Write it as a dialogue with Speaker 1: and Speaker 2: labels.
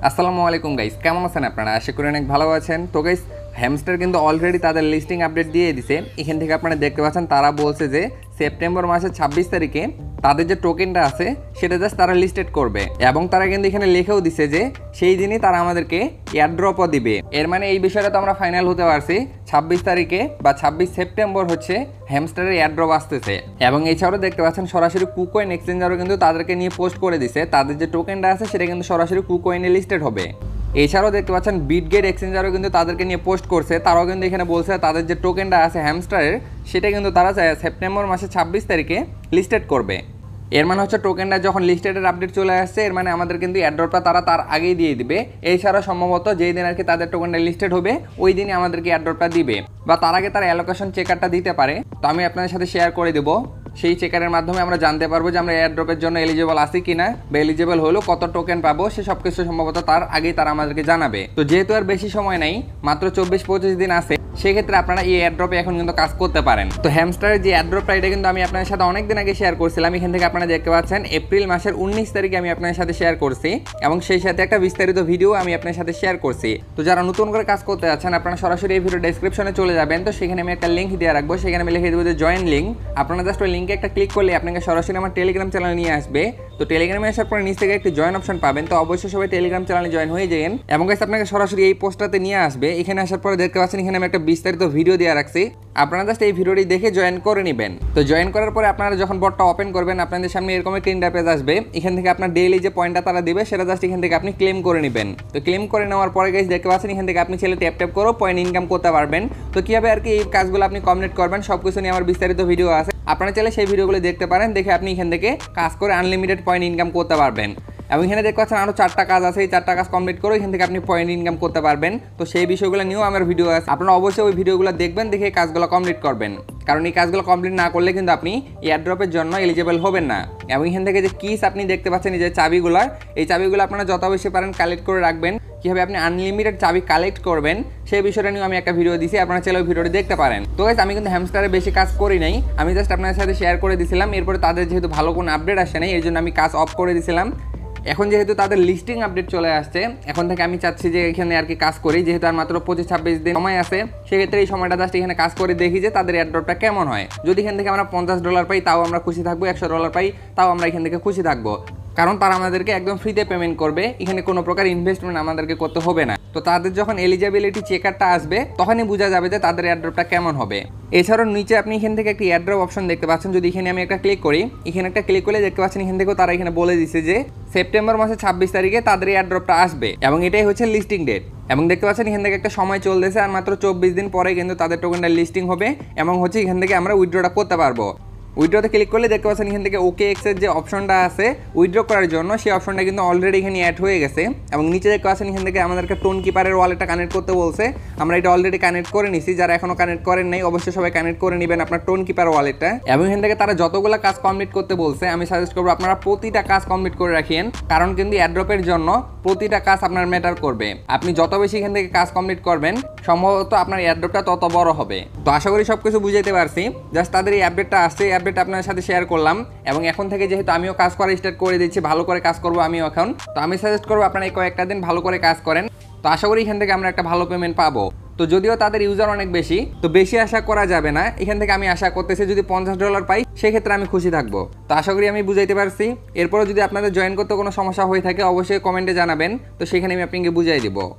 Speaker 1: আসসালামু আলাইকুম গাইস, কেমন আছেন আপনারা? আশা করি অনেক ভালো আছেন। তো গাইস, হ্যামস্টার কিন্তু অলরেডি তাদের লিস্টিং আপডেট দিয়ে দিছে। এখান থেকে আপনারা দেখতে পাচ্ছেন তারা বলছে যে সেপ্টেম্বর মাসের 26 তারিখে তাদের যে টোকেনটা আছে সেটা জাস্ট তারা লিস্টেড করবে, এবং তারা কিন্তু এখানে লিখেও দিছে যে সেই দিনই তারা আমাদেরকে এয়ারড্রপও দিবে। এর মানে এই বিষয়টা তো আমরা ফাইনাল হতে পারছি 26 তারিখে বা 26 সেপ্টেম্বর হচ্ছে হ্যামস্টারের এয়ারড্রপ আসতেছে। এবং এছাড়াও দেখতে পাচ্ছেন সরাসরি কুকয়েন এক্সচেঞ্জারও কিন্তু তাদেরকে নিয়ে পোস্ট করে দিছে, তাদের যে টোকেনটা আছে সেটা কিন্তু সরাসরি কুকয়েনে লিস্টেড হবে। এছাড়াও দেখতে পাচ্ছেন বিটগেট এক্সচেঞ্জারও কিন্তু তাদেরকে নিয়ে পোস্ট করছে, তারাও কিন্তু এখানে বলছে তাদের যে টোকেনটা আছে হ্যামস্টারের সেটা কিন্তু তারা সেপ্টেম্বর মাসের 26 তারিখে লিস্টেড করবে। এর মানে হচ্ছে টোকেনটা যখন লিস্টেডের আপডেট চলে আসছে, এর মানে আমাদের কিন্তু এয়ারড্রপটা তারা তার আগেই দিয়ে দিবে। এছাড়া সম্ভবত যেই দিন আর কি তাদের টোকেনটা লিস্টেড হবে ওই দিনই আমাদেরকে এয়ারড্রপটা দিবে, বা তার আগে তার অ্যালোকেশন চেকারটা দিতে পারে। তো আমি আপনাদের সাথে শেয়ার করে দেবো, সেই চেকারের মাধ্যমে আমরা জানতে পারবো যে আমরা এয়ারড্রপের জন্য এলিজিবল আছি কিনা, বা এলিজিবল হলো কত টোকেন পাবো, সে সব কিছু সম্ভবত তার আগেই তারা আমাদেরকে জানাবে। তো যেহেতু আর বেশি সময় নাই, মাত্র 24-25 দিন আছে, সেক্ষেত্রে আপনারা এই এয়ারড্রপে এখন কিন্তু কাজ করতে পারেন। তো হ্যামস্টারের যে এয়ারড্রপটা এটা কিন্তু আমি আপনাদের সাথে অনেকদিন আগে শেয়ার করছিলাম। এখান থেকে আপনারা দেখতে পাচ্ছেন এপ্রিল মাসের 19 তারিখে আমি আপনাদের সাথে শেয়ার করছি, এবং সেই সাথে একটা বিস্তারিত ভিডিও আমি আপনাদের সাথে শেয়ার করছি। তো যারা নতুন করে কাজ করতে যাচ্ছেন আপনারা সরাসরি এই ভিডিও ডেসক্রিপশনে চলে যাবেন। তো সেখানে আমি একটা লিঙ্ক দিয়ে রাখবো, সেখানে আমি লিখে দেবো যে জয়েন লিঙ্ক। আপনারা জাস্ট ওই লিঙ্কে একটা ক্লিক করলে আপনাকে সরাসরি আমার টেলিগ্রাম চ্যানেলে নিয়ে আসবে। তো টেলিগ্রামে আসার পরে নিচ থেকে একটি জয়েন অপশন পাবেন, তো অবশ্যই সবাই টেলিগ্রাম চ্যানেলে জয়েন হয়ে যাবেন। এবং গাইস আপনাকে সরাসরি এই পোস্টটাতে নিয়ে আসবে। এখানে আসার পরে দেখতে পাচ্ছেন এখানে আমি একটা বিস্তারিত ভিডিও দিয়ে রাখছি, আপনারা জাস্ট এই ভিডিওটি দেখে জয়েন করে নেবেন। তো জয়েন করার পরে আপনারা যখন বটটা ওপেন করবেন আপনাদের সামনে এরকম একটা ইন্টারফেস আসবে। এখান থেকে আপনার ডেইলি যে পয়েন্টটা তারা দিবে সেটা জাস্ট এখান থেকে আপনি ক্লেম করে নেবেন। তো ক্লেম করে নেওয়ার পরে গাইস দেখতে পাচ্ছেন এখান থেকে আপনি ছেলে ট্যাপ ট্যাপ করে পয়েন্ট ইনকাম করতে পারবেন। তো কিভাবে আর কি এই কাজগুলো আপনি কমপ্লিট করবেন সবকিছু নিয়ে আমার বিস্তারিত ভিডিও আছে, আপনারা চাইলে সেই ভিডিওগুলো দেখতে পারেন, দেখে আপনি এখান থেকে কাজ করে আনলিমিটেড পয়েন্ট ইনকাম করতে পারবেন। এবং এখানে দেখতে পাচ্ছেন আরও 4টা কাজ আছে, এই 4টা কাজ কমপ্লিট করে এখান থেকে আপনি পয়েন্ট ইনকাম করতে পারবেন। তো সেই বিষয়গুলো নিয়েও আমার ভিডিও আছে, আপনারা অবশ্যই ওই ভিডিওগুলো দেখবেন, দেখে এই কাজগুলো কমপ্লিট করবেন। কারণ এই কাজগুলো কমপ্লিট না করলে কিন্তু আপনি এয়ারড্রপের জন্য এলিজিবল হবেন না। এবং এখান থেকে যে কিস আপনি দেখতে পাচ্ছেন এই যে চাবিগুলো, এই চাবিগুলো আপনারা যত বেশি পারেন কালেক্ট করে রাখবেন। কীভাবে আপনি আনলিমিটেড চাবি কালেক্ট করবেন সেই বিষয়টা নিয়ে আমি একটা ভিডিও দিয়েছি, আপনারা চাইলে ওই ভিডিওটি দেখতে পারেন। তো গাইস আমি কিন্তু হ্যামস্টারে বেশি কাজ করি নাই, আমি জাস্ট আপনাদের সাথে শেয়ার করে দিয়েছিলাম। এরপরে তাদের যেহেতু ভালো কোনো আপডেট আসে নাই, এই জন্য আমি কাজ অফ করে দিয়েছিলাম। এখন যেহেতু তাদের লিস্টিং আপডেট চলে আসছে, এখন থেকে আমি চাচ্ছি যে এখানে আর কি কাজ করি, যেহেতু আর মাত্র 25-26 দিন সময় আছে, সেক্ষেত্রে এই সময়টা জাস্ট এখানে কাজ করে দেখি যে তাদের এয়ারড্রপটা কেমন হয়। যদি এখান থেকে আমরা $50 পাই তাও আমরা খুশি থাকবো, $100 পাই তাও আমরা এখান থেকে খুশি থাকবো, কারণ তারা আমাদেরকে একদম ফ্রিতে পেমেন্ট করবে, এখানে কোনো প্রকার ইনভেস্টমেন্ট আমাদেরকে করতে হবে না। তো তাদের যখন এলিজিবিলিটি চেকারটা আসবে তখনই বোঝা যাবে যে তাদের এয়ারড্রপটা কেমন হবে। এছাড়াও নিচে আপনি এখান থেকে একটি এয়ারড্রপ অপশন দেখতে পাচ্ছেন, যদি এখানে আমি একটা ক্লিক করি, এখানে একটা ক্লিক করলে দেখতে পাচ্ছেন এখান থেকেও তারা এখানে বলে দিচ্ছে যে সেপ্টেম্বর মাসের 26 তারিখে তাদের এয়ারড্রপটা আসবে, এবং এটাই হচ্ছে লিস্টিং ডেট। এবং দেখতে পাচ্ছেন এখান থেকে একটা সময় চলতেছে, আর মাত্র 24 দিন পরে কিন্তু তাদের টোকেনটা লিস্টিং হবে, এবং হচ্ছে এখান থেকে আমরা উইথড্রটা করতে পারবো। উইথড্রতে ক্লিক করলে দেখতে পাচ্ছেন এখান থেকে ওকে এক্সের যে অপশনটা আছে উইথড্র করার জন্য, সেই অপশনটা কিন্তু অলরেডি এখানে অ্যাড হয়ে গেছে। এবং নিচে দেখতে পাচ্ছেন এখান থেকে আমাদেরকে টোন কিপারের ওয়ালেটটা কানেক্ট করতে বলছে, আমরা এটা অলরেডি কানেক্ট করে নিছি। যারা এখনো কানেক্ট করেন নাই অবশ্যই সবাই কানেক্ট করে নেবেন আপনার টোন কিপার ওয়ালেটটা। এবং এখান থেকে তারা যতগুলো কাজ কমপ্লিট করতে বলছে আমি সাজেস্ট করবো আপনারা প্রতিটা কাজ কমপ্লিট করে রাখেন, কারণ কিন্তু এয়ারড্রপের জন্য প্রতিটা কাজ আপনার ম্যাটার করবে। আপনি যত বেশি এখান থেকে কাজ কমপ্লিট করবেন সম্ভবত আপনার এয়ারড্রপটা তত বড় হবে। তো আশা করি সবকিছু বুঝাইতে পারছি, জাস্ট তাদের এই আপডেটটা আসছে, এই আপডেটটা আপনার সাথে শেয়ার করলাম। এবং এখন থেকে যেহেতু আমিও কাজ করা স্টার্ট করে দিচ্ছি, ভালো করে কাজ করবো আমিও এখন, তো আমি সাজেস্ট করবো আপনারা এই কয়েকটা দিন ভালো করে কাজ করেন। তো আশা করি এখান থেকে আমরা একটা ভালো পেমেন্ট পাবো। তো যদিও তাদের ইউজার অনেক বেশি, তো বেশি আশা করা যাবে না, এখান থেকে আমি আশা করতেছি যদি $50 পাই সেক্ষেত্রে আমি খুশি থাকবো। তো আশা করি আমি বুঝাইতে পারছি। এরপরে যদি আপনাদের জয়েন করতে কোনো সমস্যা হয়ে থাকে অবশ্যই কমেন্টে জানাবেন, তো সেখানে আমি আপনাকে বুঝাই দিব।